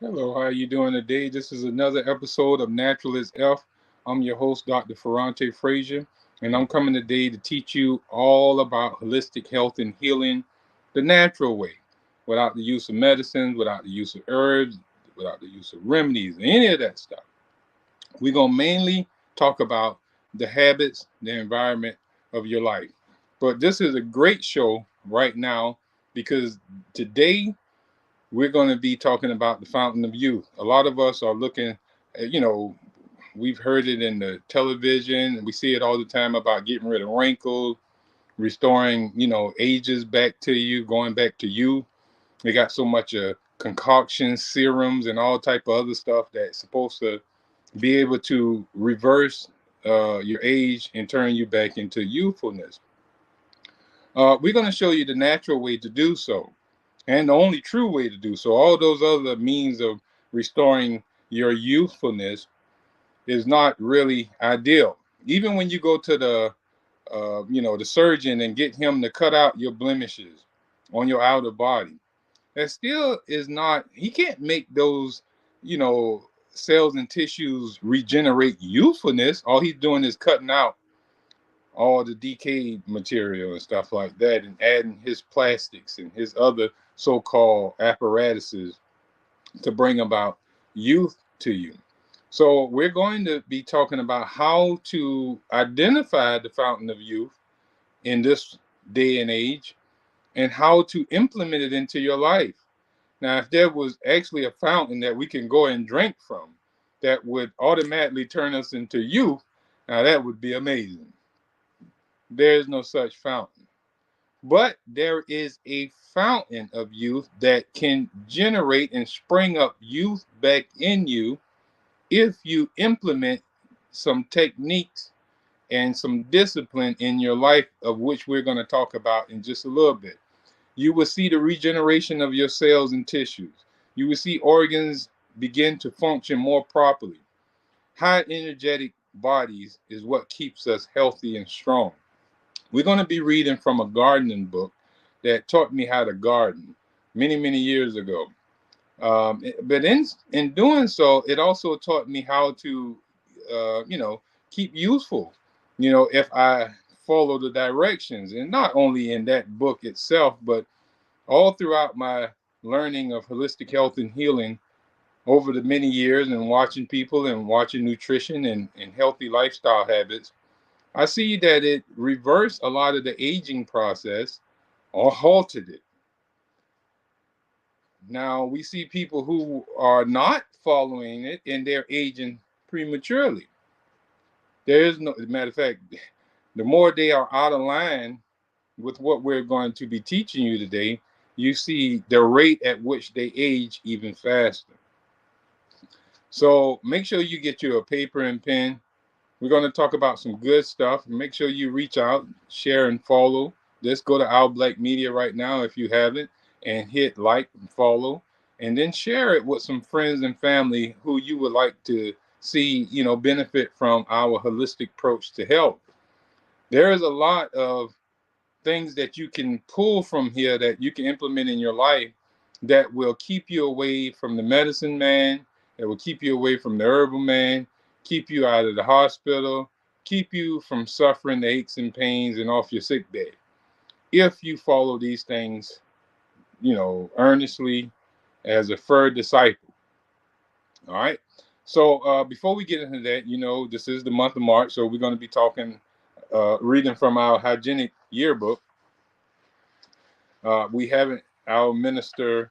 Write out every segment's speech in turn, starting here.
Hello, how are you doing today? This is another episode of Natural is F. I'm your host, Dr. Ferrante Frazier, and I'm coming today to teach you all about holistic health and healing the natural way, without the use of medicines, without the use of herbs, without the use of remedies, any of that stuff. We're going to mainly talk about the habits, the environment of your life. But this is a great show right now because today we're going to be talking about the fountain of youth. A lot of us are looking, we've heard it in the television, and we see it all the time about getting rid of wrinkles, restoring, ages back to you, going back to you. They got so much concoctions, serums, and all type of other stuff that's supposed to be able to reverse your age and turn you back into youthfulness. We're going to show you the natural way to do so and the only true way to do so. All those other means of restoring your youthfulness is not really ideal. Even when you go to the surgeon and get him to cut out your blemishes on your outer body, that still is not. He can't make those, cells and tissues regenerate youthfulness. All he's doing is cutting out all the decayed material and stuff like that and adding his plastics and his other so-called apparatuses to bring about youth to you. So we're going to be talking about how to identify the fountain of youth in this day and age and how to implement it into your life. Now, if there was actually a fountain that we can go and drink from that would automatically turn us into youth, now that would be amazing. There is no such fountain. But there is a fountain of youth that can generate and spring up youth back in you if you implement some techniques and some discipline in your life, of which we're going to talk about in just a little bit. You will see the regeneration of your cells and tissues. You will see organs begin to function more properly. High energetic bodies is what keeps us healthy and strong. We're going to be reading from a gardening book that taught me how to garden many, many years ago. But in doing so, it also taught me how to, keep useful. If I follow the directions, and not only in that book itself, but all throughout my learning of holistic health and healing over the many years and watching people and watching nutrition and healthy lifestyle habits, I see that it reversed a lot of the aging process or halted it. Now we see people who are not following it and they're aging prematurely. There is no, as a matter of fact, the more they are out of line with what we're going to be teaching you today, you see the rate at which they age even faster. So make sure you get you a paper and pen. We're going to talk about some good stuff. Make sure you reach out, share, and follow. Just go to Our Black Media right now if you haven't, and hit like and follow, and then share it with some friends and family who you would like to see, benefit from our holistic approach to health. There is a lot of things that you can pull from here that you can implement in your life that will keep you away from the medicine man, that will keep you away from the herbal man, keep you out of the hospital, keep you from suffering the aches and pains and off your sick bed. If you follow these things, earnestly as a further disciple. All right. So before we get into that, this is the month of March, so we're going to be talking, reading from our hygienic yearbook. We haven't our minister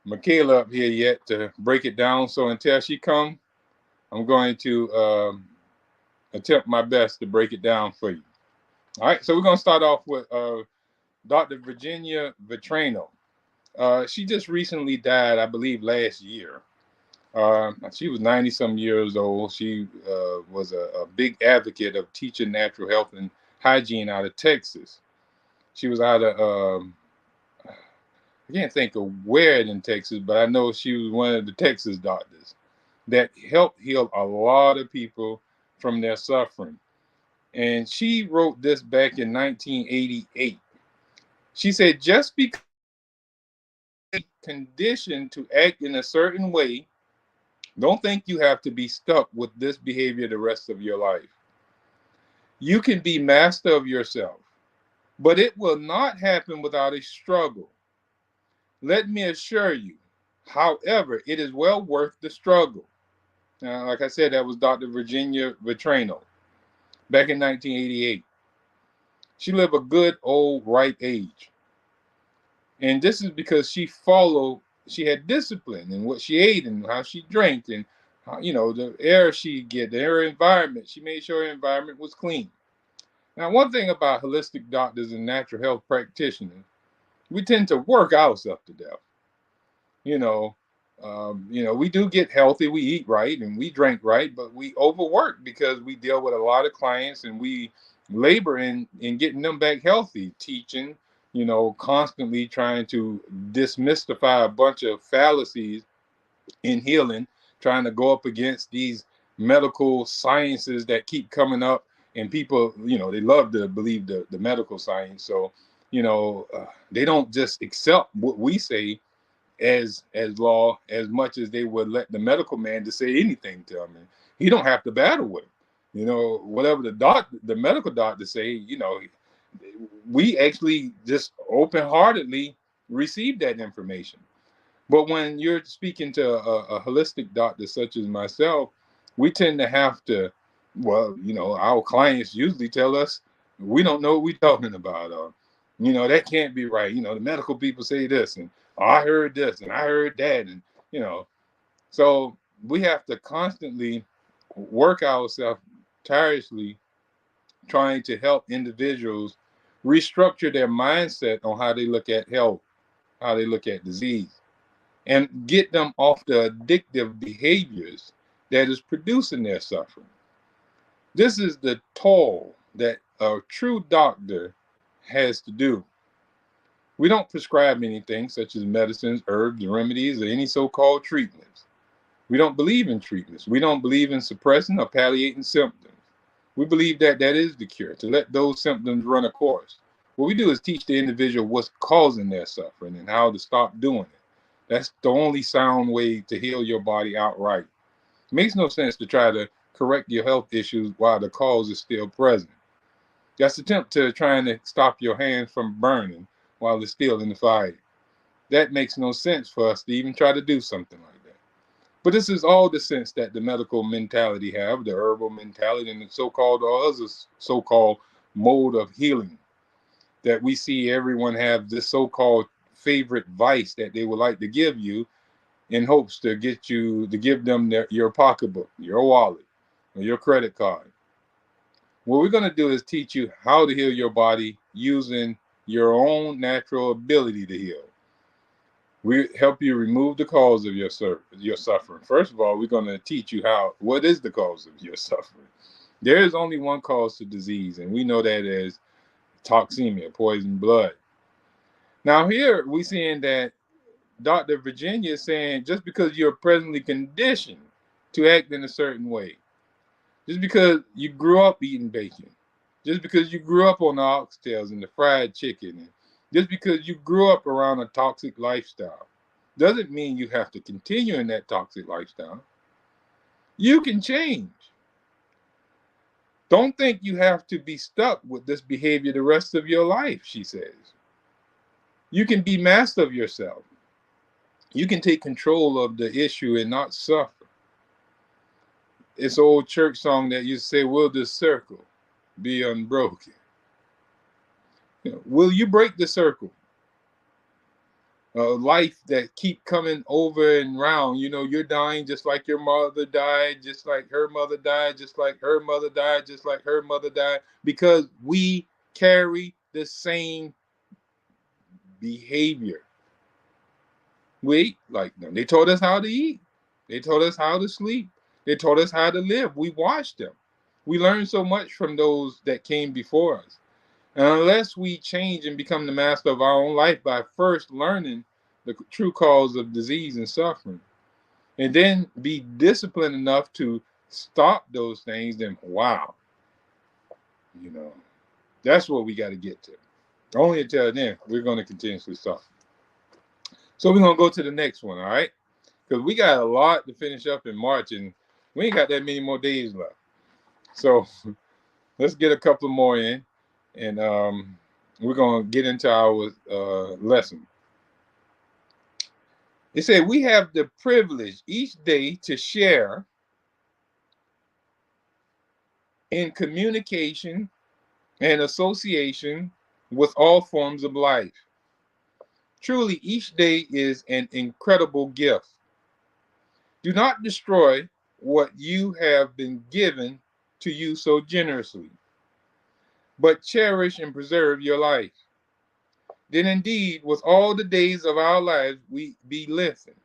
Michaela up here yet to break it down. So until she comes, I'm going to attempt my best to break it down for you. All right. So we're going to start off with Dr. Virginia Vitrano. She just recently died, I believe, last year. She was 90 some years old. She was a big advocate of teaching natural health and hygiene out of Texas. She was out of I can't think of where in Texas, but I know she was one of the Texas doctors that helped heal a lot of people from their suffering. And she wrote this back in 1988. She said, just because conditioned to act in a certain way, don't think you have to be stuck with this behavior the rest of your life. You can be master of yourself, but it will not happen without a struggle. Let me assure you, however, it is well worth the struggle. Now, like I said, that was Dr. Virginia Vitrano back in 1988. She lived a good old ripe age. And this is because she had discipline in what she ate and how she drank and how, the air she get, the air environment. She made sure her environment was clean. Now, one thing about holistic doctors and natural health practitioners, we tend to work ourselves to death. You know, we do get healthy, we eat right and we drink right, but we overwork because we deal with a lot of clients and we labor in getting them back healthy, teaching, constantly trying to dismystify a bunch of fallacies in healing, trying to go up against these medical sciences that keep coming up. And people, they love to believe the medical science. So, they don't just accept what we say as law as much as they would let the medical man to say anything to him. And he don't have to battle with him. Whatever the medical doctor say, we actually just open-heartedly receive that information. But when you're speaking to a holistic doctor such as myself, we tend to have to, well, our clients usually tell us we don't know what we're talking about. That can't be right. The medical people say this, and I heard this, and I heard that, and so we have to constantly work ourselves tirelessly trying to help individuals restructure their mindset on how they look at health, how they look at disease, and get them off the addictive behaviors that is producing their suffering. This is the toll that a true doctor has to do. We don't prescribe anything such as medicines, herbs, remedies, or any so-called treatments. We don't believe in treatments. We don't believe in suppressing or palliating symptoms. We believe that is the cure, to let those symptoms run a course. What we do is teach the individual what's causing their suffering and how to stop doing it. That's the only sound way to heal your body outright. It makes no sense to try to correct your health issues while the cause is still present. That's attempt to trying to stop your hands from burning while it's still in the fire. That makes no sense for us to even try to do something like that. But this is all the sense that the medical mentality have, the herbal mentality, and the so-called or other so-called mode of healing. That we see everyone have this so-called favorite vice that they would like to give you in hopes to get you to give them your pocketbook, your wallet, or your credit card. What we're going to do is teach you how to heal your body using your own natural ability to heal. We help you remove the cause of your suffering. First of all, we're going to teach you what is the cause of your suffering. There is only one cause to disease, and we know that as toxemia, poison blood. Now here we're seeing that Dr. Virginia is saying just because you're presently conditioned to act in a certain way, just because you grew up eating bacon, just because you grew up on the oxtails and the fried chicken, and just because you grew up around a toxic lifestyle, doesn't mean you have to continue in that toxic lifestyle. You can change. Don't think you have to be stuck with this behavior the rest of your life, she says. You can be master of yourself. You can take control of the issue and not suffer. It's an old church song that you say, will this circle be unbroken? Will you break the circle? Life that keep coming over and round. You're dying just like your mother died, just like her mother died, just like her mother died, just like her mother died, because we carry the same behavior. We ate like them. They taught us how to eat. They taught us how to sleep. They taught us how to live. We watched them. We learned so much from those that came before us. And unless we change and become the master of our own life by first learning the true cause of disease and suffering, and then be disciplined enough to stop those things, then wow, that's what we got to get to. Only until then, we're going to continuously suffer. So we're gonna go to the next one, all right? Because we got a lot to finish up in March, and we ain't got that many more days left. So let's get a couple more in, and we're gonna get into our lesson. It said we have the privilege each day to share in communication and association with all forms of life. Truly, each day is an incredible gift. Do not destroy what you have been given to you so generously, but cherish and preserve your life. Then indeed, with all the days of our lives, we be lengthened,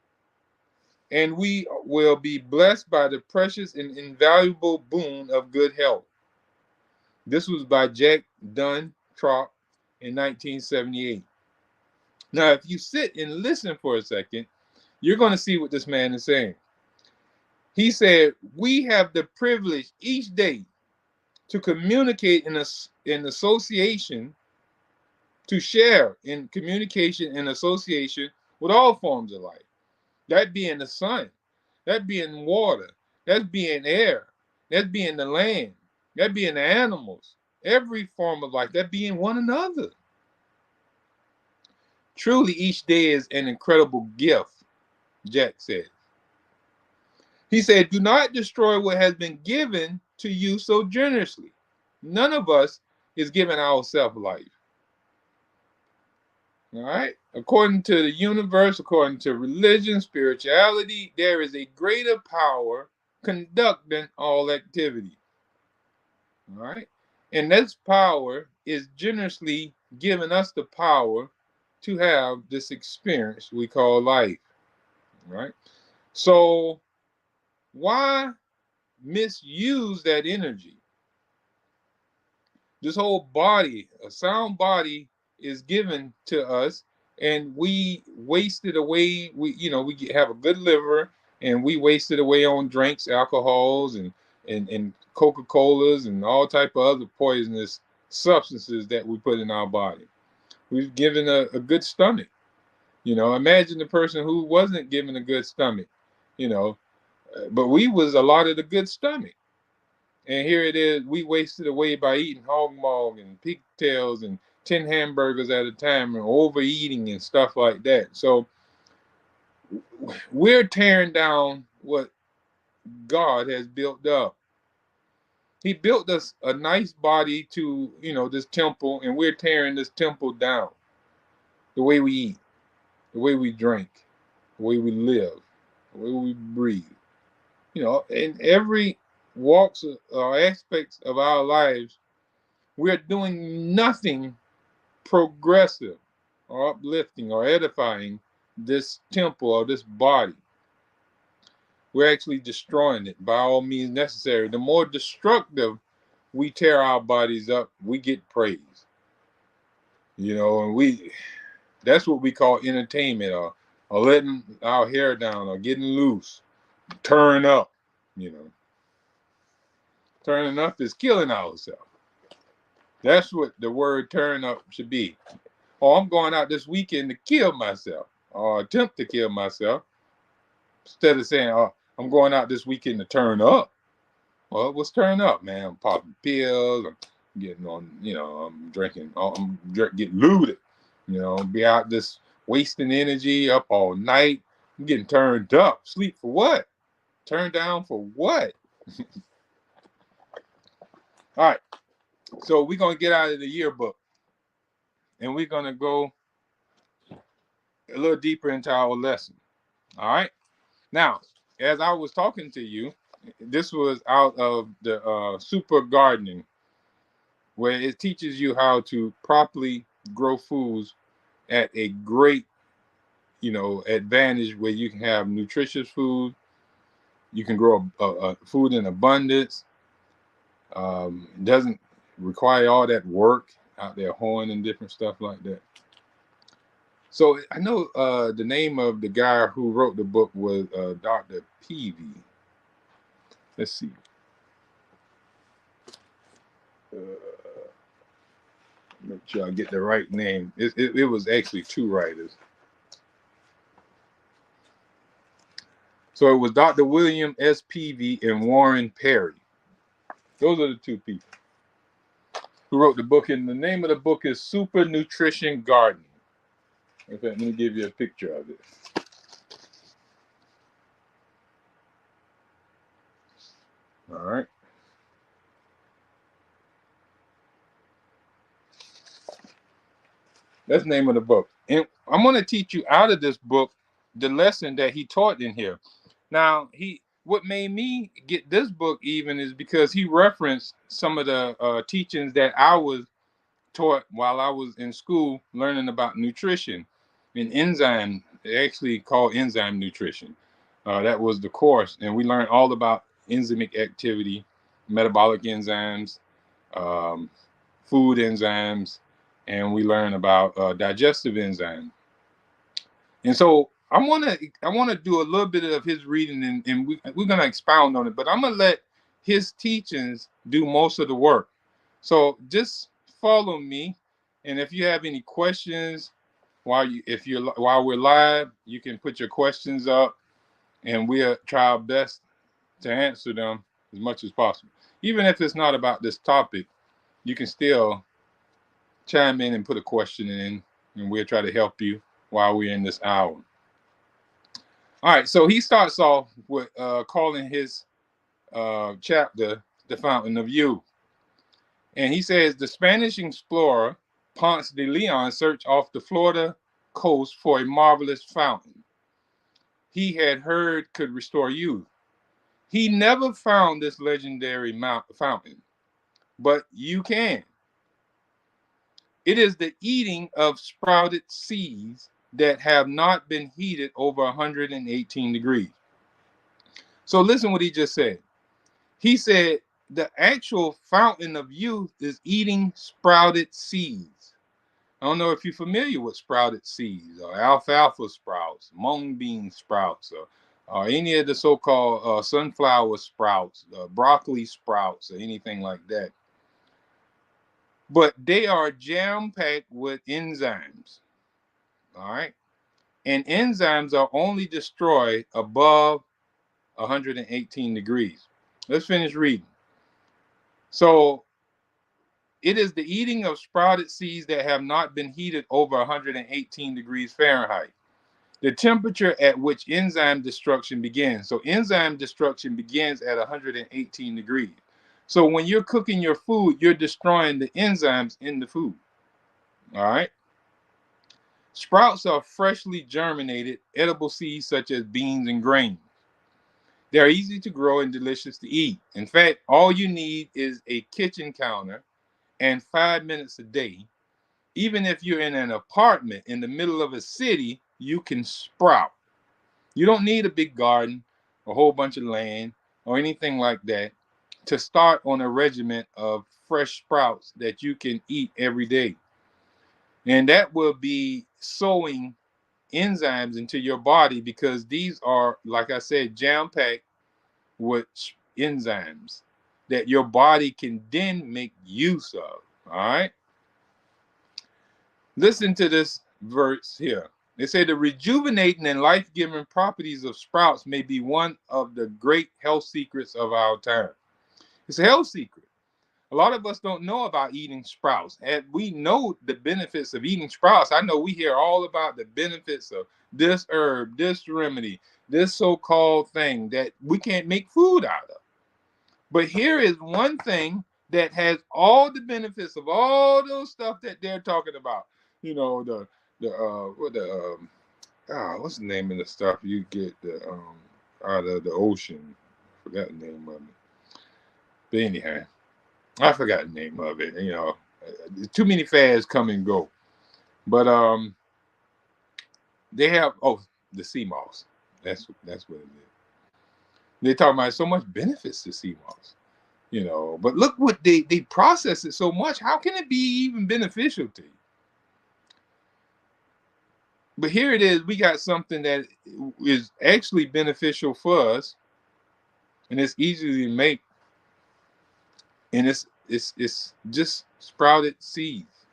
and we will be blessed by the precious and invaluable boon of good health. This was by Jack Dunn Trop in 1978. Now, if you sit and listen for a second, you're going to see what this man is saying. He said, we have the privilege each day to communicate in association, to share in communication and association with all forms of life. That being the sun, that being water, that being air, that being the land, that being the animals, every form of life, that being one another. Truly, each day is an incredible gift, Jack said. He said, do not destroy what has been given to you so generously. None of us is giving ourselves life. All right? According to the universe, according to religion, spirituality, there is a greater power conducting all activity. All right? And this power is generously giving us the power to have this experience we call life. All right? So, why misuse that energy? This whole body, a sound body, is given to us, and we waste it away. We have a good liver, and we waste it away on drinks, alcohols, and Coca-Colas, and all type of other poisonous substances that we put in our body. We've given a good stomach. Imagine the person who wasn't given a good stomach. But we was allotted a good stomach. And here it is, we wasted away by eating hog maw and pigtails and 10 hamburgers at a time and overeating and stuff like that. So we're tearing down what God has built up. He built us a nice body to, this temple, and we're tearing this temple down. The way we eat, the way we drink, the way we live, the way we breathe. In every walks or aspects of our lives, we're doing nothing progressive or uplifting or edifying this temple or this body. We're actually destroying it by all means necessary. The more destructive we tear our bodies up, we get praise. And that's what we call entertainment, or letting our hair down, or getting loose, turn up. Turning up is killing ourselves. That's what the word turn up should be. Oh, I'm going out this weekend to kill myself, or attempt to kill myself, instead of saying, oh, I'm going out this weekend to turn up. Well, what's turn up, man? I'm popping pills, I'm getting on, I'm drinking, getting looted, be out just wasting energy up all night. I'm getting turned up. Sleep for what? Turned down for what? All right. So we're going to get out of the yearbook, and we're going to go a little deeper into our lesson. All right. Now, as I was talking to you, this was out of the Super Gardening, where it teaches you how to properly grow foods at a great, advantage, where you can have nutritious food. You can grow a food in abundance. It doesn't require all that work out there hoeing and different stuff like that. So I know the name of the guy who wrote the book was Dr. Peavy. Let's see. Make sure I get the right name. It was actually two writers. So it was Dr. William S. Peavy and Warren Perry. Those are the two people who wrote the book, and the name of the book is Super Nutrition Gardening. In fact, let me give you a picture of it. All right. That's the name of the book. And I'm going to teach you out of this book the lesson that he taught in here. Now, what made me get this book even is because he referenced some of the teachings that I was taught while I was in school learning about nutrition and enzyme, actually called enzyme nutrition. That was the course, and we learned all about enzymic activity, metabolic enzymes, um, food enzymes, and we learned about digestive enzymes. And so I want to do a little bit of his reading, and we're gonna expound on it, but I'm gonna let his teachings do most of the work. So just follow me, and if you have any questions while we're live, you can put your questions up, and we'll try our best to answer them as much as possible. Even if it's not about this topic, you can still chime in and put a question in, and we'll try to help you while we're in this hour. All right, so he starts off with calling his chapter The Fountain of Youth. And he says the Spanish explorer Ponce de Leon searched off the Florida coast for a marvelous fountain he had heard could restore youth. He never found this legendary fountain, but you can. It is the eating of sprouted seeds that have not been heated over 118 degrees. So listen what he just said. He said the actual fountain of youth is eating sprouted seeds. I don't know if you're familiar with sprouted seeds or alfalfa sprouts, mung bean sprouts, or any of the so-called sunflower sprouts, broccoli sprouts, or anything like that. But they are jam-packed with enzymes, all right? And enzymes are only destroyed above 118 degrees. Let's finish reading. So it is the eating of sprouted seeds that have not been heated over 118 degrees Fahrenheit, the temperature at which enzyme destruction begins. So enzyme destruction begins at 118 degrees. So when you're cooking your food, you're destroying the enzymes in the food. All right. Sprouts are freshly germinated edible seeds such as beans and grains. They're easy to grow and delicious to eat. In fact, all you need is a kitchen counter and 5 minutes a day. Even if you're in an apartment in the middle of a city, you can sprout. You don't need a big garden, a whole bunch of land, or anything like that to start on a regimen of fresh sprouts that you can eat every day. And that will be sowing enzymes into your body because these are, like I said, jam-packed with enzymes that your body can then make use of. All right. Listen to this verse here. They say the rejuvenating and life-giving properties of sprouts may be one of the great health secrets of our time. It's a health secret. A lot of us don't know about eating sprouts. And we know the benefits of eating sprouts. I know we hear all about the benefits of this herb, this remedy, this so-called thing that we can't make food out of. But here is one thing that has all the benefits of all those stuff that they're talking about. You know, what's the name of the stuff you get out of the ocean? I forgot the name of it. But anyhow, I forgot the name of it. You know, too many fads come and go. But they have the sea moss. That's what it is. They talk about so much benefits to sea moss. You know, but look what they process it so much. How can it be even beneficial to you? But here it is. We got something that is actually beneficial for us, and it's easy to make, and it's just sprouted seeds.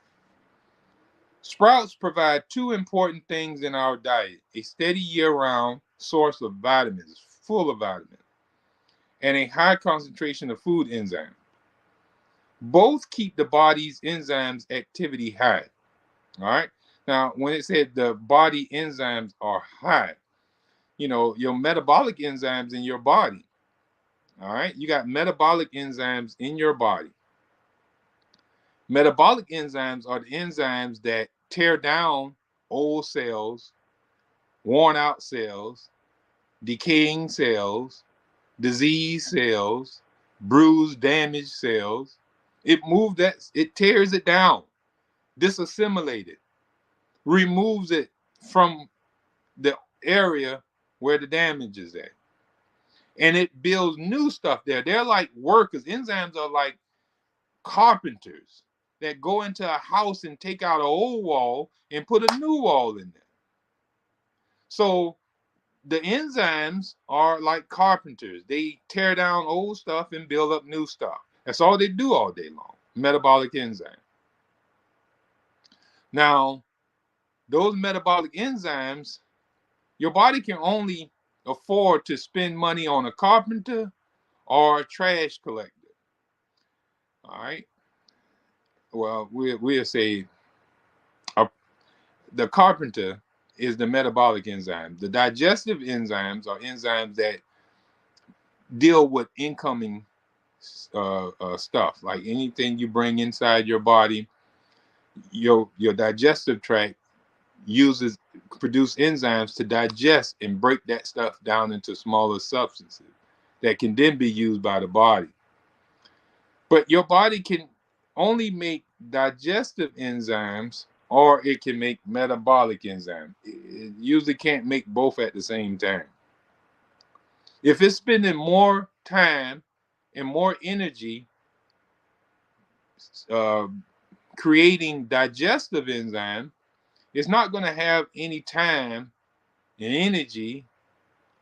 Sprouts provide two important things in our diet: a steady year-round source of vitamins, full of vitamin, and a high concentration of food enzyme. Both keep the body's enzymes activity high. All right. Now, when it said the body enzymes are high, your metabolic enzymes in your body. All right. You got metabolic enzymes in your body. Metabolic enzymes are the enzymes that tear down old cells, worn out cells, decaying cells, diseased cells, bruised, damaged cells. It tears it down, disassimilates it, removes it from the area where the damage is at. And it builds new stuff there. They're like workers. Enzymes are like carpenters that go into a house and take out an old wall and put a new wall in there. So the enzymes are like carpenters. They tear down old stuff and build up new stuff. That's all they do all day long. Metabolic enzyme. Now, those metabolic enzymes, your body can only afford to spend money on a carpenter or a trash collector. All right. Well, we'll say the carpenter is the metabolic enzyme. The digestive enzymes are enzymes that deal with incoming stuff, like anything you bring inside your body. Your digestive tract produce enzymes to digest and break that stuff down into smaller substances that can then be used by the body. But your body can only make digestive enzymes, or it can make metabolic enzymes. It usually can't make both at the same time. If it's spending more time and more energy creating digestive enzyme, it's not going to have any time and energy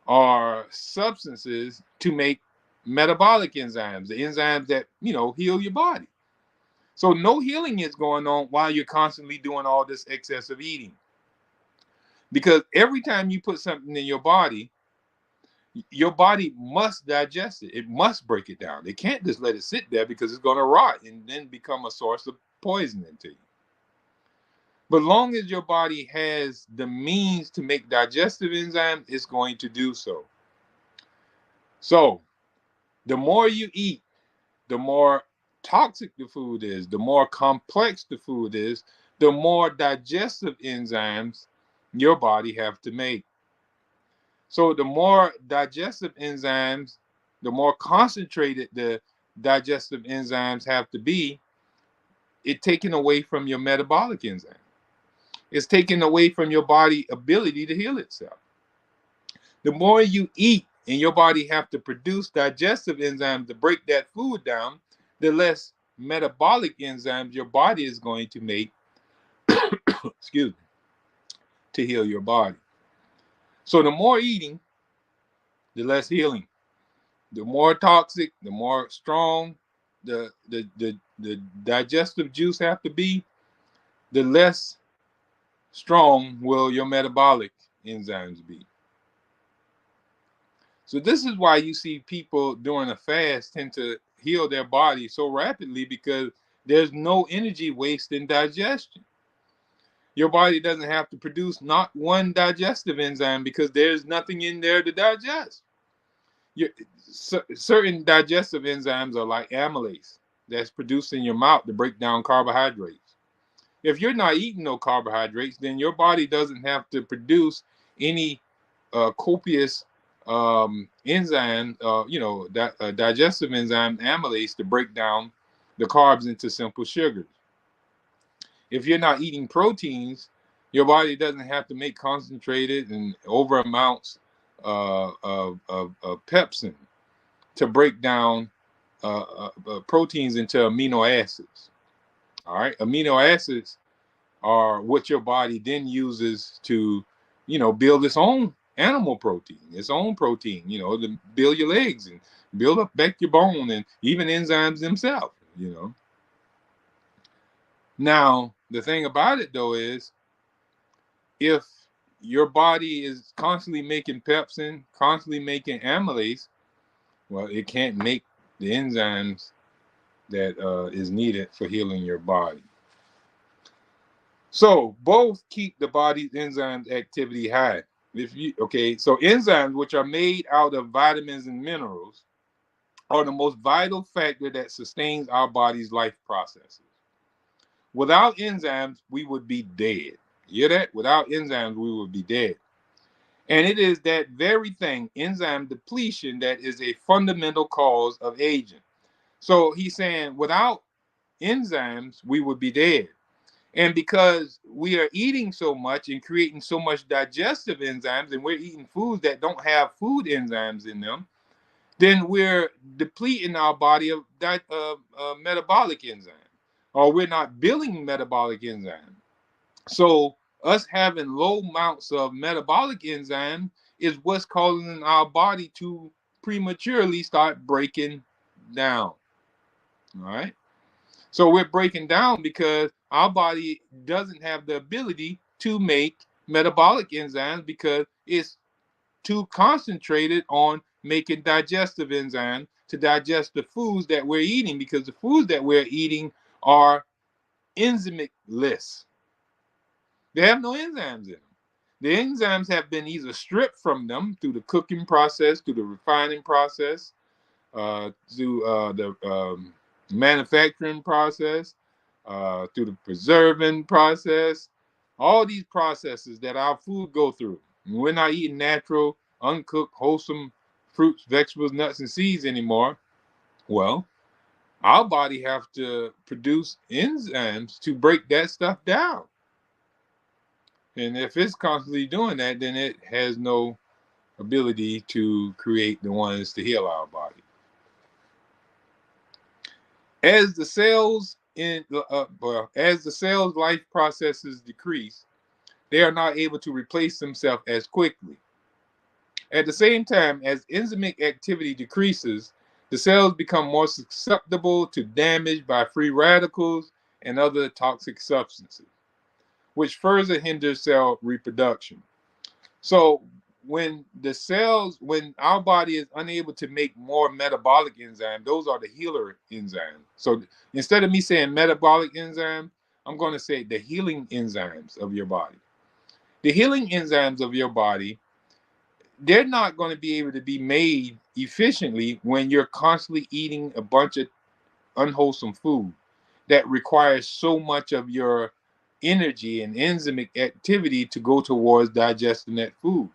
or substances to make metabolic enzymes, the enzymes that heal your body. So no healing is going on while you're constantly doing all this excessive eating, because every time you put something in your body must digest it. It must break it down. They can't just let it sit there, because it's going to rot and then become a source of poisoning to you. But long as your body has the means to make digestive enzymes, it's going to do so. So the more you eat, the more toxic the food is, the more complex the food is, the more digestive enzymes your body have to make. So the more digestive enzymes, the more concentrated the digestive enzymes have to be, it's taken away from your metabolic enzyme. It's taken away from your body's ability to heal itself. The more you eat and your body have to produce digestive enzymes to break that food down, the less metabolic enzymes your body is going to make excuse me, to heal your body. So the more eating, the less healing. The more toxic, the more strong the digestive juice have to be, the less strong will your metabolic enzymes be. So this is why you see people during a fast tend to heal their body so rapidly, because there's no energy waste in digestion. Your body doesn't have to produce not one digestive enzyme, because there's nothing in there to digest. Certain digestive enzymes are like amylase that's produced in your mouth to break down carbohydrates. If you're not eating no carbohydrates, then your body doesn't have to produce any copious enzyme, digestive enzyme amylase to break down the carbs into simple sugars. If you're not eating proteins, your body doesn't have to make concentrated and over amounts of pepsin to break down proteins into amino acids. All right, amino acids are what your body then uses to, build its own animal protein, to build your legs and build up back your bone, and even enzymes themselves, Now, the thing about it though is, if your body is constantly making pepsin, constantly making amylase, well, it can't make the enzymes that is needed for healing your body. So both keep the body's enzymes activity high. So enzymes, which are made out of vitamins and minerals, are the most vital factor that sustains our body's life processes. Without enzymes, we would be dead. You hear that? Without enzymes, we would be dead. And it is that very thing, enzyme depletion, that is a fundamental cause of aging. So he's saying without enzymes, we would be dead. And because we are eating so much and creating so much digestive enzymes, and we're eating foods that don't have food enzymes in them, then we're depleting our body of metabolic enzyme, or we're not building metabolic enzyme. So us having low amounts of metabolic enzyme is what's causing our body to prematurely start breaking down. All right. So we're breaking down because our body doesn't have the ability to make metabolic enzymes because it's too concentrated on making digestive enzymes to digest the foods that we're eating, because the foods that we're eating are enzymeless. They have no enzymes in them. The enzymes have been either stripped from them through the cooking process, through the refining process, through the manufacturing process, through the preserving process, all these processes that our food go through. And we're not eating natural, uncooked, wholesome fruits, vegetables, nuts, and seeds anymore. Well, our body have to produce enzymes to break that stuff down. And if it's constantly doing that, then it has no ability to create the ones to heal our body. As the cells as the cell's life processes decrease, they are not able to replace themselves as quickly. At the same time, as enzymic activity decreases, the cells become more susceptible to damage by free radicals and other toxic substances, which further hinders cell reproduction. So when our body is unable to make more metabolic enzyme, those are the healer enzymes. So instead of me saying metabolic enzyme, I'm going to say the healing enzymes of your body. The healing enzymes of your body, they're not going to be able to be made efficiently when you're constantly eating a bunch of unwholesome food that requires so much of your energy and enzymic activity to go towards digesting that food.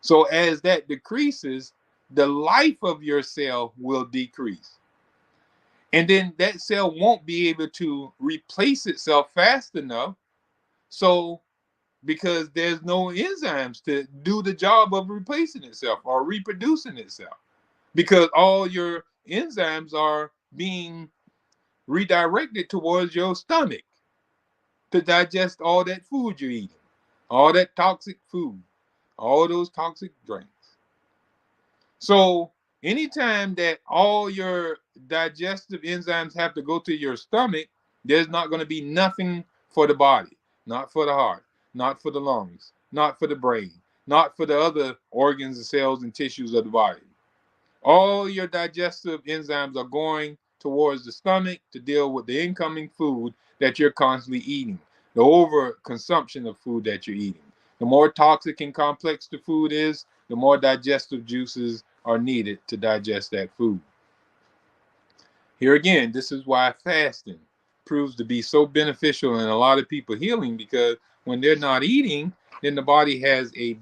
So as that decreases, the life of your cell will decrease. And then that cell won't be able to replace itself fast enough. So because there's no enzymes to do the job of replacing itself or reproducing itself, because all your enzymes are being redirected towards your stomach to digest all that food you're eating, all that toxic food, all those toxic drinks. So anytime that all your digestive enzymes have to go to your stomach, there's not going to be nothing for the body, not for the heart, not for the lungs, not for the brain, not for the other organs and cells and tissues of the body. All your digestive enzymes are going towards the stomach to deal with the incoming food that you're constantly eating, the overconsumption of food that you're eating. The more toxic and complex the food is, the more digestive juices are needed to digest that food. Here again, this is why fasting proves to be so beneficial in a lot of people healing, because when they're not eating, then the body has a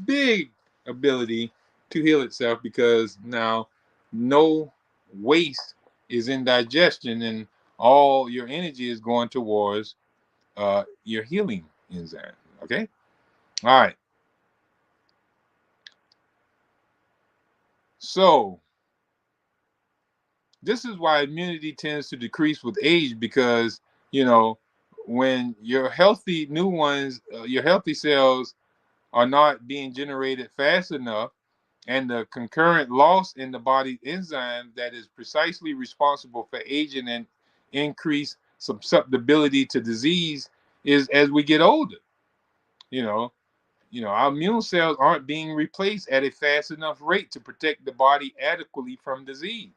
big ability to heal itself, because now no waste is in digestion and all your energy is going towards your healing enzyme. Okay? All right. So this is why immunity tends to decrease with age, because when your healthy new ones, your healthy cells are not being generated fast enough, and the concurrent loss in the body enzyme that is precisely responsible for aging and increased susceptibility to disease is as we get older. You know, our immune cells aren't being replaced at a fast enough rate to protect the body adequately from disease.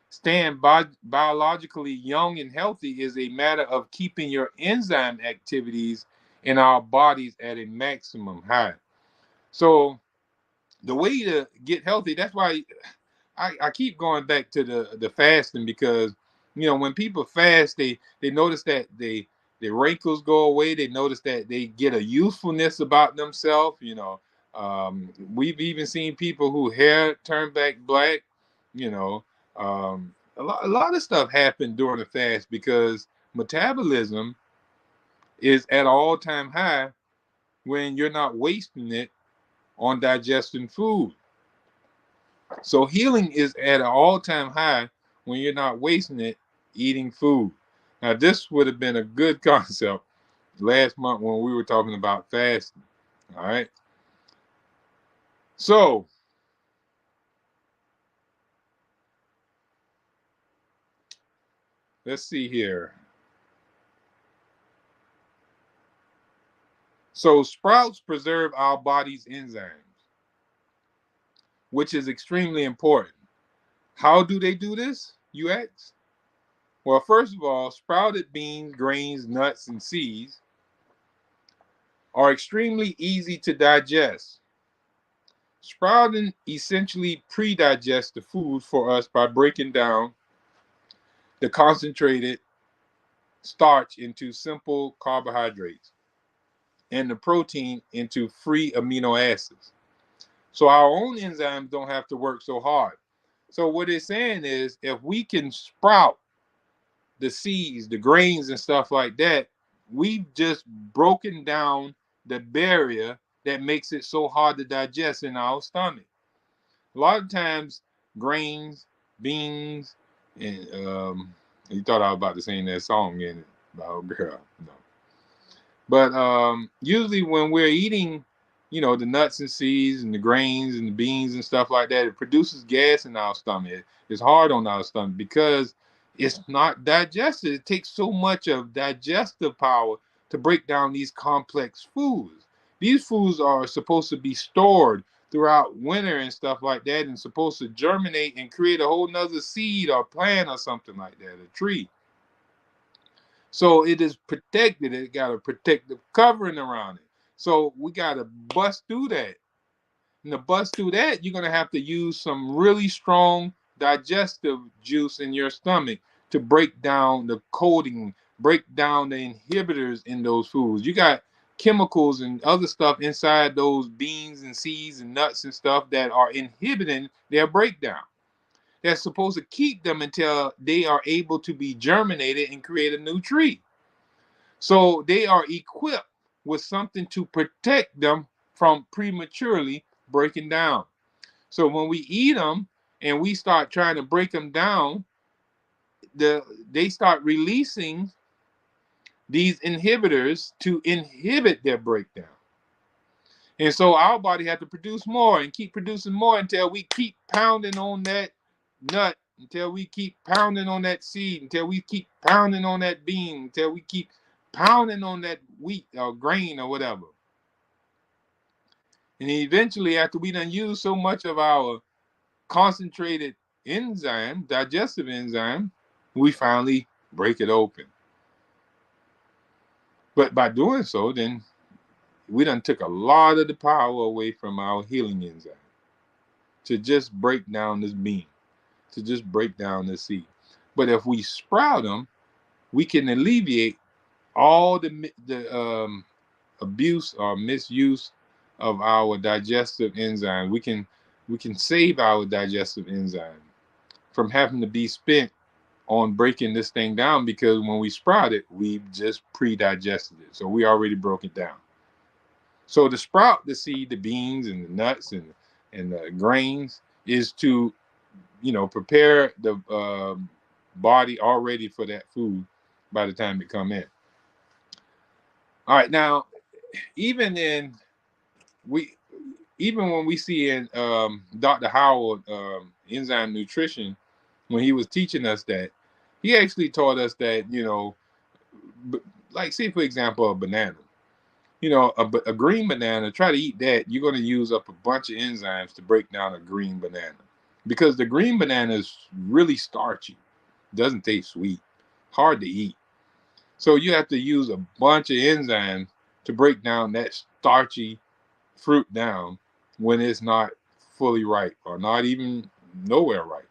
Staying biologically young and healthy is a matter of keeping your enzyme activities in our bodies at a maximum high. So the way to get healthy, that's why I keep going back to the fasting, because when people fast, they notice that their wrinkles go away. They notice that they get a youthfulness about themselves. We've even seen people who hair turn back black. A lot of stuff happened during the fast because metabolism is at an all-time high when you're not wasting it on digesting food. So healing is at an all-time high when you're not wasting it eating food. Now, this would have been a good concept last month when we were talking about fasting. All right. So let's see here. So sprouts preserve our body's enzymes, which is extremely important. How do they do this, you ask? Well, first of all, sprouted beans, grains, nuts, and seeds are extremely easy to digest. Sprouting essentially pre-digests the food for us by breaking down the concentrated starch into simple carbohydrates and the protein into free amino acids. So our own enzymes don't have to work so hard. So what it's saying is, if we can sprout the seeds, the grains and stuff like that, we've just broken down the barrier that makes it so hard to digest in our stomach. A lot of times, grains, beans, and you thought I was about to sing that song in it. Oh, girl, no. But usually when we're eating, the nuts and seeds and the grains and the beans and stuff like that, it produces gas in our stomach. It's hard on our stomach because it's not digested. It takes so much of digestive power to break down these complex foods. These foods are supposed to be stored throughout winter and stuff like that, and supposed to germinate and create a whole nother seed or plant or something like that, a tree. So it is protected. It got a protective covering around it. So we got to bust through that. And to bust through that, you're going to have to use some really strong digestive juice in your stomach to break down the coating, break down the inhibitors in those foods. You got chemicals and other stuff inside those beans and seeds and nuts and stuff that are inhibiting their breakdown. That's supposed to keep them until they are able to be germinated and create a new tree. So they are equipped with something to protect them from prematurely breaking down. So when we eat them and we start trying to break them down, they start releasing these inhibitors to inhibit their breakdown. And so our body has to produce more and keep producing more until we keep pounding on that nut, until we keep pounding on that seed, until we keep pounding on that bean, until we keep pounding on that wheat or grain or whatever. And eventually, after we done use so much of our concentrated enzyme, digestive enzyme, we finally break it open. But by doing so, then we done took a lot of the power away from our healing enzyme to just break down this bean, to just break down this seed. But if we sprout them, we can alleviate all the abuse or misuse of our digestive enzyme. We can save our digestive enzyme from having to be spent on breaking this thing down, because when we sprout it, we've just pre-digested it. So we already broke it down. So to sprout the seed, the beans and the nuts and the grains is to, prepare the body already for that food by the time it come in. All right, now even when we see in Dr. Howard, enzyme nutrition, when he was teaching us that, he actually taught us that, like say for example a banana. A green banana, try to eat that, you're going to use up a bunch of enzymes to break down a green banana, because the green banana is really starchy, doesn't taste sweet, hard to eat. So you have to use a bunch of enzymes to break down that starchy fruit down when it's not fully ripe or not even nowhere ripe.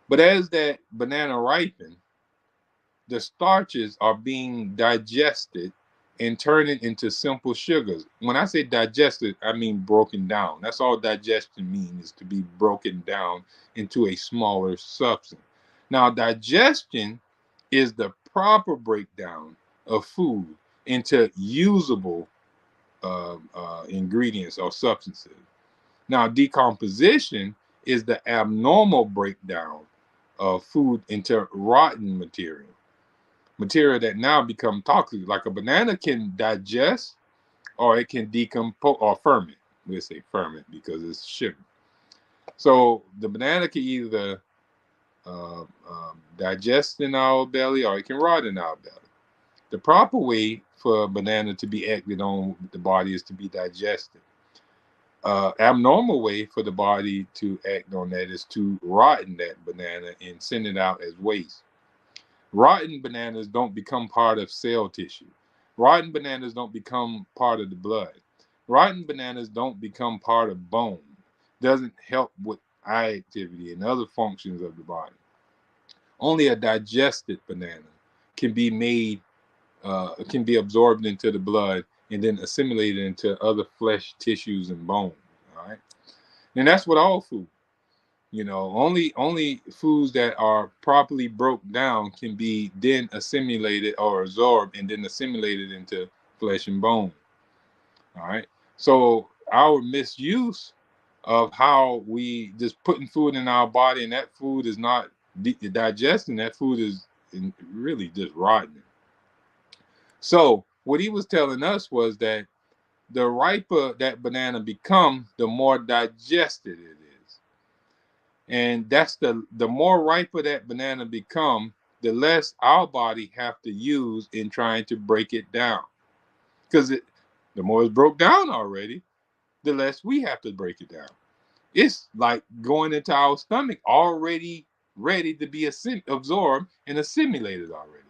But as that banana ripens, the starches are being digested and turning into simple sugars. When I say digested, I mean broken down. That's all digestion means, is to be broken down into a smaller substance. Now, digestion is the proper breakdown of food into usable ingredients or substances. Now, decomposition is the abnormal breakdown of food into rotten material that now become toxic. Like a banana can digest, or it can decompose or ferment. We'll say ferment because it's sugar. So the banana can either digest in our belly, or it can rot in our belly. The proper way for a banana to be acted on the body is to be digested. Abnormal way for the body to act on that is to rotten that banana and send it out as waste. Rotten bananas don't become part of cell tissue. Rotten bananas don't become part of the blood. Rotten bananas don't become part of bone. Doesn't help with eye activity and other functions of the body. Only a digested banana can be made, can be absorbed into the blood and then assimilated into other flesh tissues and bone. All right, and that's with all food. Only foods that are properly broke down can be then assimilated or absorbed and then assimilated into flesh and bone. All right. So our misuse of how we just putting food in our body, and that food is not digesting, that food is really just rotten. So what he was telling us was that the riper that banana become, the more digested it is. And that's the more riper that banana become, the less our body have to use in trying to break it down. Because the more it's broke down already, the less we have to break it down. It's like going into our stomach already ready to be absorbed and assimilated already.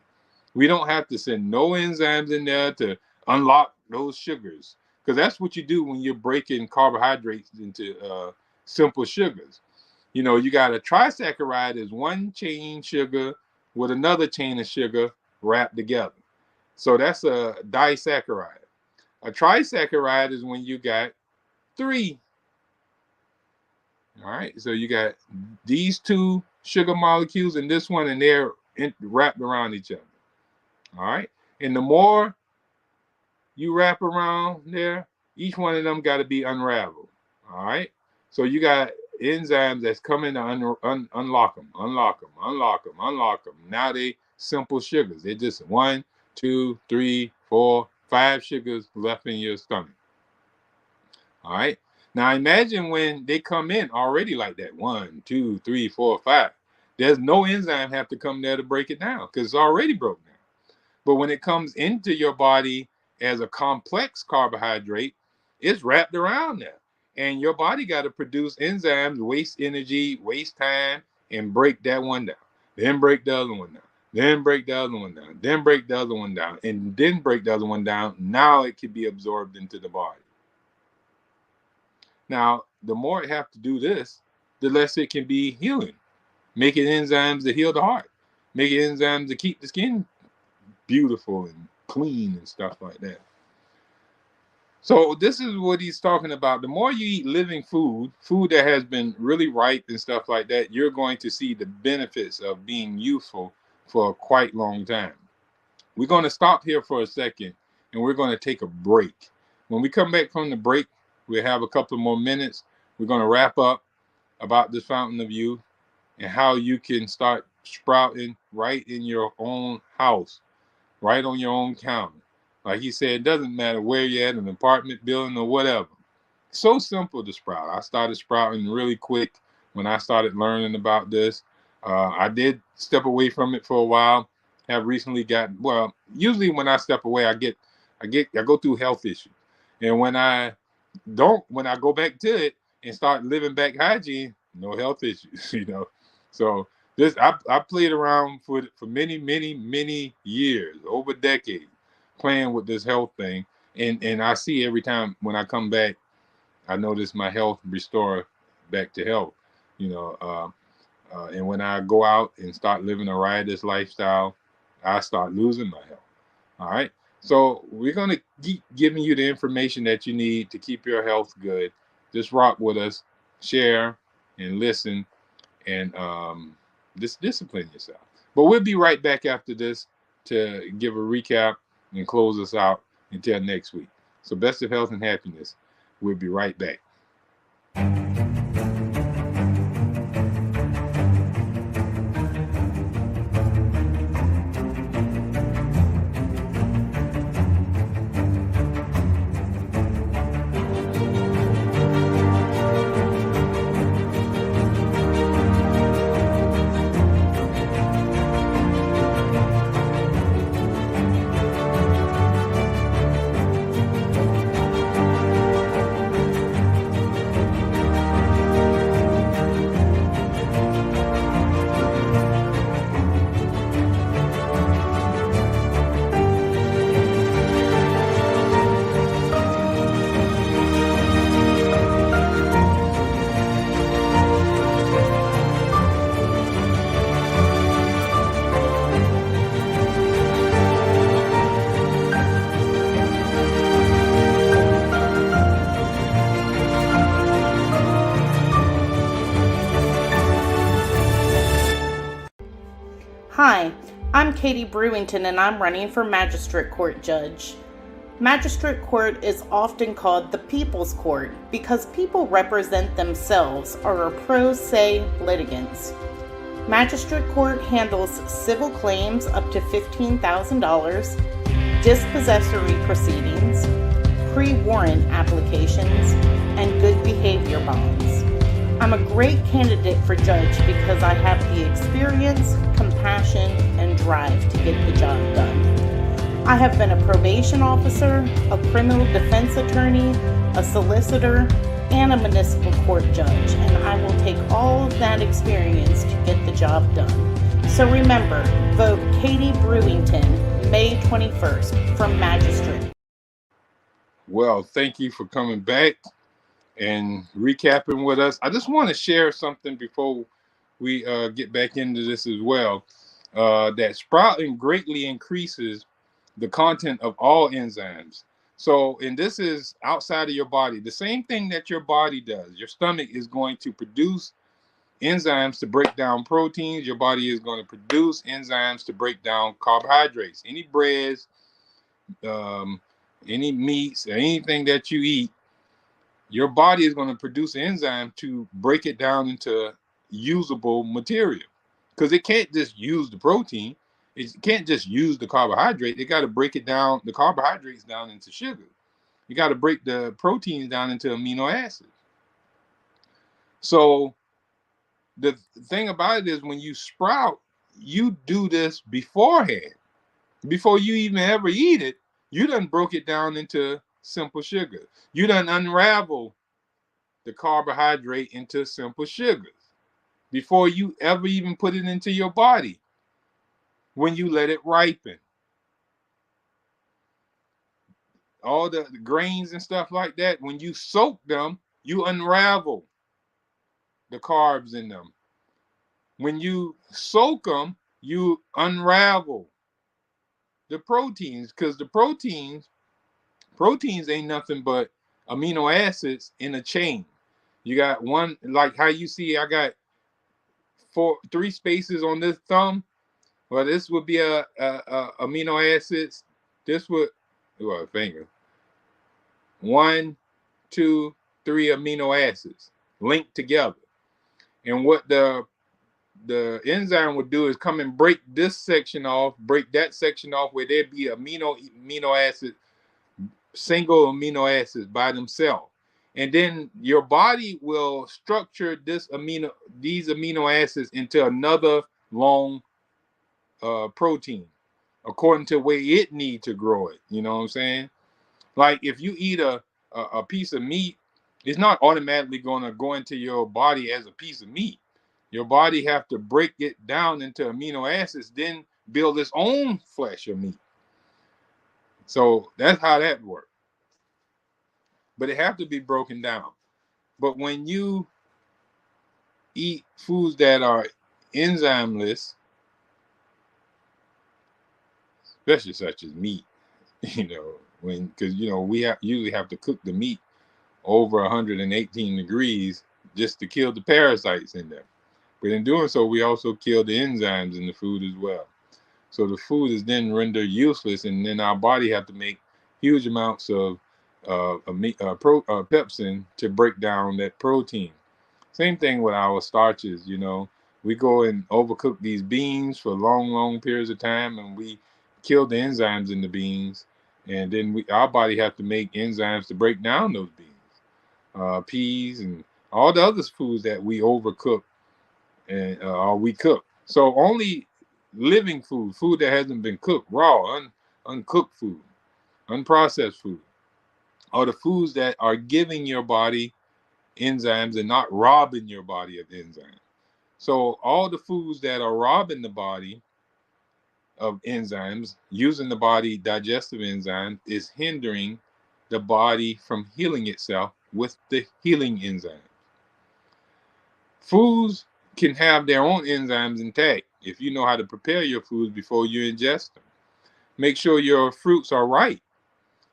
We don't have to send no enzymes in there to unlock those sugars, because that's what you do when you're breaking carbohydrates into simple sugars. You got a trisaccharide is one chain sugar with another chain of sugar wrapped together. So that's a disaccharide. A trisaccharide is when you got three. All right. So you got these two sugar molecules and this one, and they're wrapped around each other. All right. And the more you wrap around there, each one of them got to be unraveled. All right. So you got enzymes that's coming to unlock them, unlock them, unlock them, unlock them. Now they simple sugars. They're just 1, 2, 3, 4, 5 sugars left in your stomach. All right. Now imagine when they come in already like that, 1, 2, 3, 4, 5. There's no enzyme have to come there to break it down because it's already broken down. But when it comes into your body as a complex carbohydrate, it's wrapped around there. And your body got to produce enzymes, waste energy, waste time, and break that one down. Then break the other one down. Then break the other one down. Then break the other one down. And then break the other one down. Now it can be absorbed into the body. Now, the more it have to do this, the less it can be healing. Making enzymes to heal the heart. Making enzymes to keep the skin beautiful and clean and stuff like that. So this is what he's talking about. The more you eat living food that has been really ripe and stuff like that, you're going to see the benefits of being youthful for a quite long time. We're going to stop here for a second and we're going to take a break. When we come back from the break, we'll have a couple more minutes. We're going to wrap up about this fountain of youth and how you can start sprouting right in your own house, right on your own counter. Like he said, it doesn't matter where you're at, an apartment building or whatever. So simple to sprout. I started sprouting really quick when I started learning about this. I did step away from it for a while. Have recently usually when I step away, I get I go through health issues, and when I go back to it and start living back hygiene, no health issues. So I played around for many years, over decades, playing with this health thing, and I see every time when I come back, I notice my health restore back to health. And when I go out and start living a riotous lifestyle, I start losing my health. All right. So we're going to keep giving you the information that you need to keep your health good. Just rock with us, share, and listen, and just discipline yourself. But we'll be right back after this to give a recap and close us out until next week. So best of health and happiness. We'll be right back. Hi, I'm Katie Brewington and I'm running for Magistrate Court Judge. Magistrate Court is often called the People's Court because people represent themselves or are pro se litigants. Magistrate Court handles civil claims up to $15,000, dispossessory proceedings, pre-warrant applications, and good behavior bonds. I'm a great candidate for judge because I have the experience, compassion, and drive to get the job done. I have been a probation officer, a criminal defense attorney, a solicitor, and a municipal court judge, and I will take all of that experience to get the job done. So remember, vote Katie Brewington, May 21st, for Magistrate. Well, thank you for coming back and recapping with us. I just want to share something before we get back into this as well. That sprouting greatly increases the content of all enzymes. So, and this is outside of your body. The same thing that your body does. Your stomach is going to produce enzymes to break down proteins. Your body is going to produce enzymes to break down carbohydrates. Any breads, any meats, anything that you eat, your body is going to produce an enzyme to break it down into usable material, because it can't just use the protein. It can't just use the carbohydrate. It got to break it down, the carbohydrates down into sugar. You got to break the proteins down into amino acids. So the thing about it is, when you sprout, you do this beforehand. Before you even ever eat it, you done broke it down into simple sugar. You done unravel the carbohydrate into simple sugars before you ever even put it into your body. When you let it ripen, all the grains and stuff like that, when you soak them, you unravel the carbs in them. When you soak them, you unravel the proteins, because the proteins ain't nothing but amino acids in a chain. You got one, like how you see I got 3 spaces on this thumb. Well, this would be a amino acids. This would, well, finger. 1, 2, 3 amino acids linked together. And what the enzyme would do is come and break this section off, break that section off, where there'd be amino acid, single amino acids by themselves. And then your body will structure these amino acids into another long protein, according to the way it need to grow it. You know what I'm saying? Like if you eat a piece of meat, it's not automatically going to go into your body as a piece of meat. Your body have to break it down into amino acids, then build its own flesh or meat. So that's how that works. But it have to be broken down. But when you eat foods that are enzymeless, especially such as meat, because we usually have to cook the meat over 118 degrees just to kill the parasites in there. But in doing so, we also kill the enzymes in the food as well. So the food is then rendered useless, and then our body have to make huge amounts of pepsin to break down that protein. Same thing with our starches. We go and overcook these beans for long periods of time, and we kill the enzymes in the beans, and then our body have to make enzymes to break down those beans, peas, and all the other foods that we overcook and or we cook. So only living food that hasn't been cooked, raw, uncooked food, unprocessed food, are the foods that are giving your body enzymes and not robbing your body of enzymes. So all the foods that are robbing the body of enzymes, using the body digestive enzyme, is hindering the body from healing itself with the healing enzyme. Foods can have their own enzymes intact if you know how to prepare your foods before you ingest them. Make sure your fruits are right.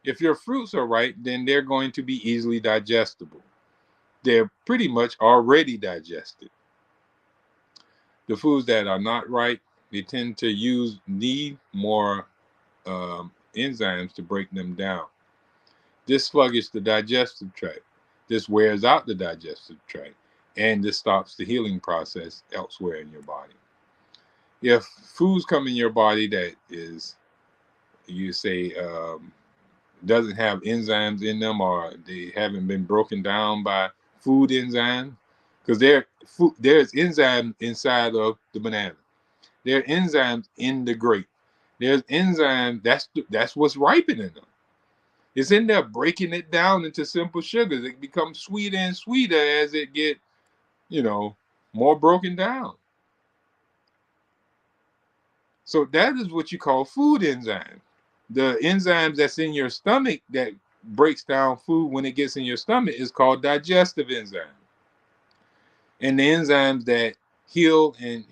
If your fruits are right, then they're going to be easily digestible. They're pretty much already digested. The foods that are not right, they tend to need more enzymes to break them down. This sluggish the digestive tract. This wears out the digestive tract, and this stops the healing process elsewhere in your body. If foods come in your body that is, you say, doesn't have enzymes in them, or they haven't been broken down by food enzymes, because there's enzyme inside of the banana. There are enzymes in the grape. There's enzyme that's what's ripening them. It's in there breaking it down into simple sugars. It becomes sweeter and sweeter as it get, more broken down. So that is what you call food enzymes. The enzymes that's in your stomach that breaks down food when it gets in your stomach is called digestive enzyme. And the enzymes that heal and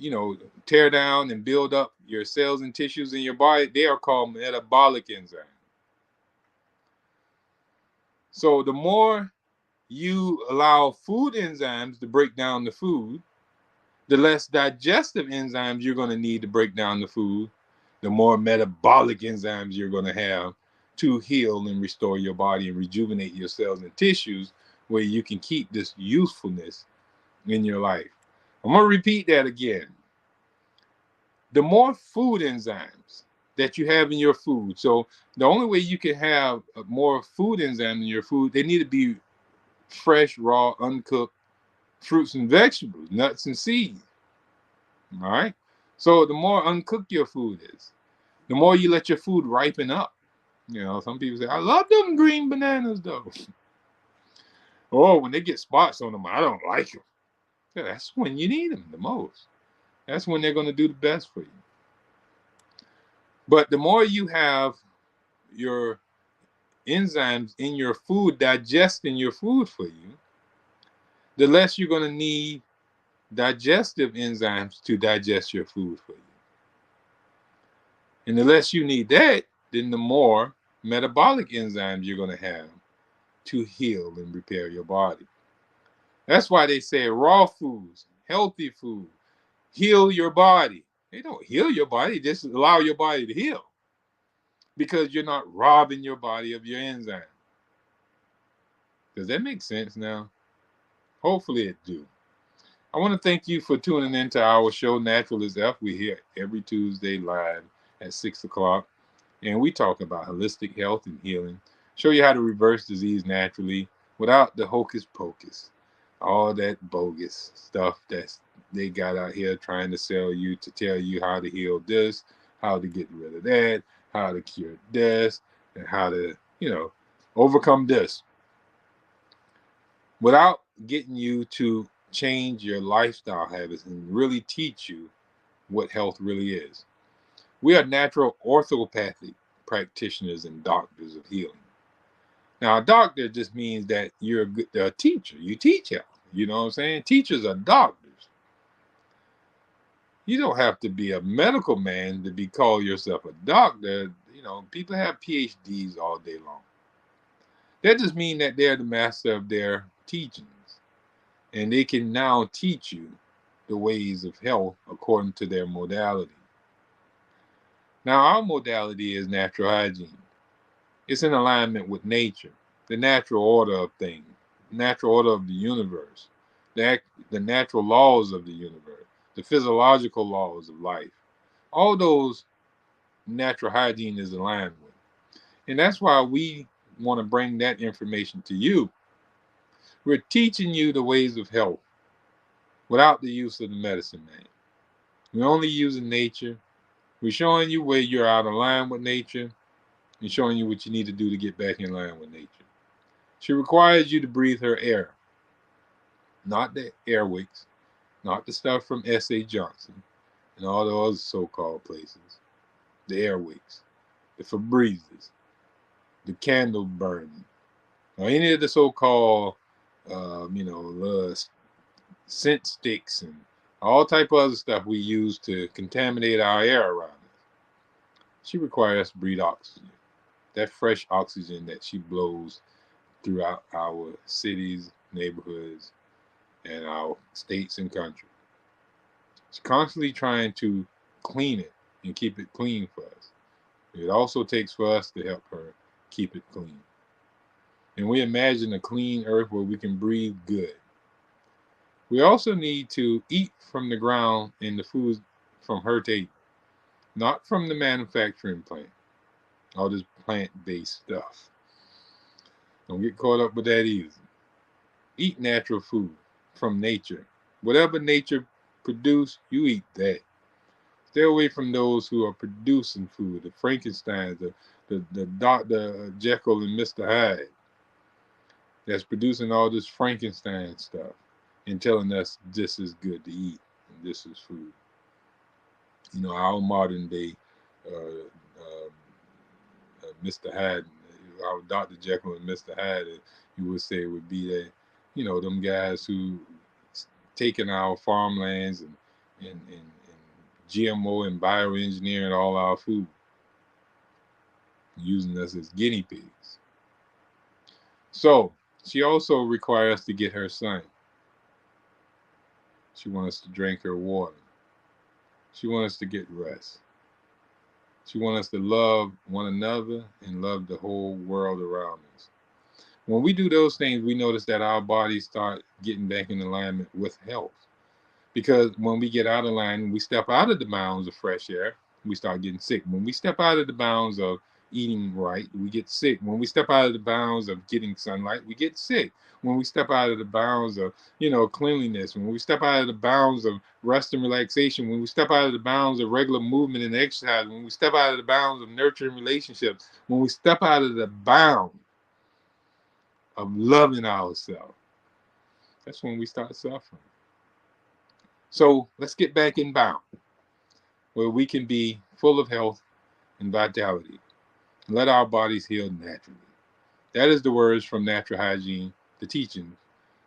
tear down and build up your cells and tissues in your body, they are called metabolic enzymes. So the more you allow food enzymes to break down the food, the less digestive enzymes you're going to need to break down the food, the more metabolic enzymes you're going to have to heal and restore your body and rejuvenate your cells and tissues, where you can keep this usefulness in your life. I'm going to repeat that again. The more food enzymes that you have in your food, so the only way you can have more food enzymes in your food, they need to be fresh, raw, uncooked fruits and vegetables, nuts and seeds. All right? So the more uncooked your food is, the more you let your food ripen up. Some people say, I love them green bananas, though. Oh, when they get spots on them, I don't like them. Yeah, that's when you need them the most. That's when they're going to do the best for you. But the more you have your enzymes in your food digesting your food for you, the less you're going to need digestive enzymes to digest your food for you. And the less you need that, then the more metabolic enzymes you're going to have to heal and repair your body. That's why they say raw foods, healthy food, heal your body. They don't heal your body, just allow your body to heal, because you're not robbing your body of your enzyme. Does that make sense now? Hopefully it do. I want to thank you for tuning into our show, Natural is F. We're here every Tuesday live at 6 o'clock, and we talk about holistic health and healing, show you how to reverse disease naturally without the hocus pocus, all that bogus stuff that they got out here trying to sell you, to tell you how to heal this, how to get rid of that, how to cure this, and how to, overcome this. Without getting you to change your lifestyle habits and really teach you what health really is. We are natural orthopathic practitioners and doctors of healing. Now, a doctor just means that you're a teacher. You teach health. You know what I'm saying? Teachers are doctors. You don't have to be a medical man to be called yourself a doctor. People have PhDs all day long. That just means that they're the master of their teachings. And they can now teach you the ways of health according to their modality. Now, our modality is natural hygiene. It's in alignment with nature, the natural order of things, the natural order of the universe, the natural laws of the universe, the physiological laws of life. All those natural hygiene is aligned with. And that's why we want to bring that information to you. We're teaching you the ways of health without the use of the medicine man. We're only using nature. We're showing you where you're out of line with nature and showing you what you need to do to get back in line with nature. She requires you to breathe her air, not the air wicks, not the stuff from S.A. Johnson and all the other so-called places, the air wicks, the Febrezes, the candle burning, or any of the so-called, scent sticks and all type of other stuff we use to contaminate our air around us. She requires us to breathe oxygen, that fresh oxygen that she blows throughout our cities, neighborhoods, and our states and countries. She's constantly trying to clean it and keep it clean for us. It also takes for us to help her keep it clean. And we imagine a clean earth where we can breathe good. We also need to eat from the ground and the food from her table, not from the manufacturing plant, all this plant-based stuff. Don't get caught up with that either. Eat natural food from nature. Whatever nature produce, you eat that. Stay away from those who are producing food, the Frankensteins, the Dr. Jekyll and Mr. Hyde, that's producing all this Frankenstein stuff and telling us this is good to eat and this is food. Our modern day Mr. Hyde, our Dr. Jekyll and Mr. Hyde, you would say would be that, them guys who taking our farmlands and GMO and bioengineering all our food, using us as guinea pigs. So she also requires us to get her sun. She wants us to drink her water. She wants us to get rest. She wants us to love one another and love the whole world around us. When we do those things, we notice that our bodies start getting back in alignment with health. Because when we get out of line, we step out of the bounds of fresh air, we start getting sick. When we step out of the bounds of eating right, we get sick. When we step out of the bounds of getting sunlight, we get sick. When we step out of the bounds of, cleanliness, when we step out of the bounds of rest and relaxation, when we step out of the bounds of regular movement and exercise, when we step out of the bounds of nurturing relationships, when we step out of the bound of loving ourselves, that's when we start suffering. So let's get back in bound where we can be full of health and vitality. Let our bodies heal naturally. That is the words from Natural Hygiene, the teaching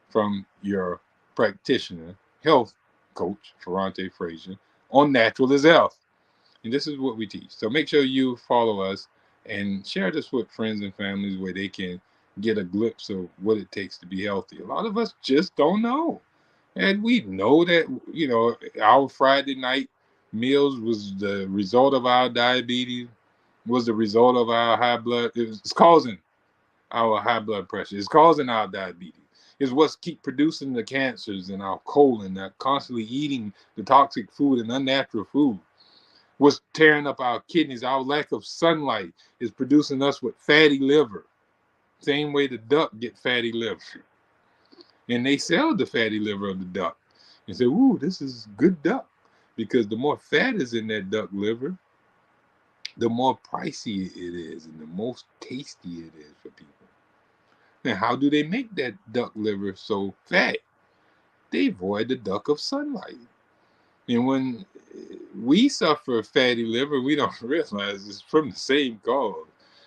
from your practitioner, health coach, Ferrante Frazier, on Natural is Health. And this is what we teach. So make sure you follow us and share this with friends and families where they can get a glimpse of what it takes to be healthy. A lot of us just don't know. And we know that, our Friday night meals was the result of our diabetes, was the result of our high blood. It's causing our high blood pressure. It's causing our diabetes. It's what's keep producing the cancers in our colon, that constantly eating the toxic food and unnatural food. What's tearing up our kidneys, our lack of sunlight is producing us with fatty liver. Same way the duck get fatty liver. And they sell the fatty liver of the duck and say, ooh, this is good duck. Because the more fat is in that duck liver, the more pricey it is and the most tasty it is for people. Now, how do they make that duck liver so fat? They void the duck of sunlight. And when we suffer fatty liver, we don't realize it's from the same cause.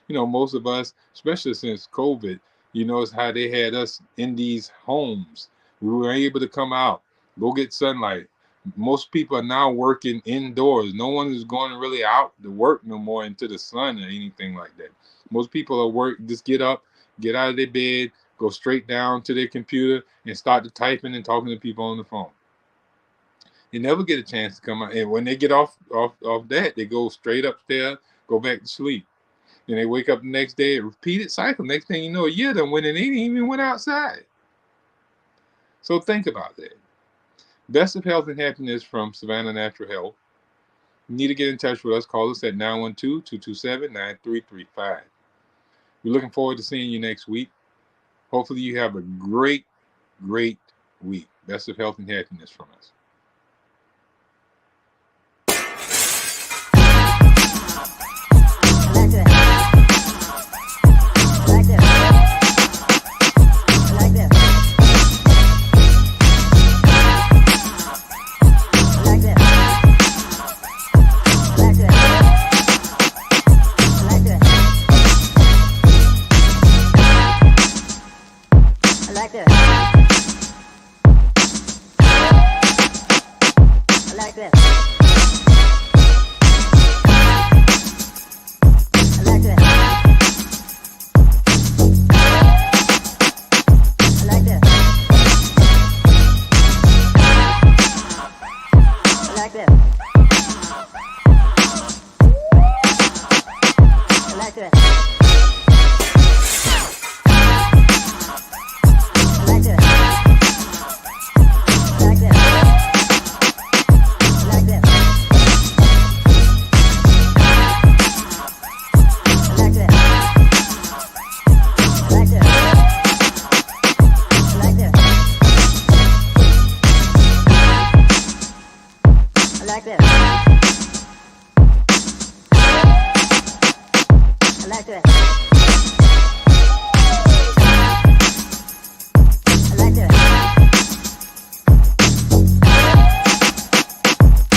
Most of us, especially since COVID, it's how they had us in these homes. We were able to come out, go get sunlight. Most people are now working indoors. No one is going really out to work no more into the sun or anything like that. Most people are just get up, get out of their bed, go straight down to their computer and start to typing and talking to people on the phone. You never get a chance to come out. And when they get off that, they go straight upstairs, go back to sleep. Then they wake up the next day, a repeated cycle. Next thing you know, a year done went and they didn't even went outside. So think about that. Best of Health and Happiness from Savannah Natural Health. You need to get in touch with us. Call us at 912-227-9335. We're looking forward to seeing you next week. Hopefully you have a great, great week. Best of Health and Happiness from us. like that.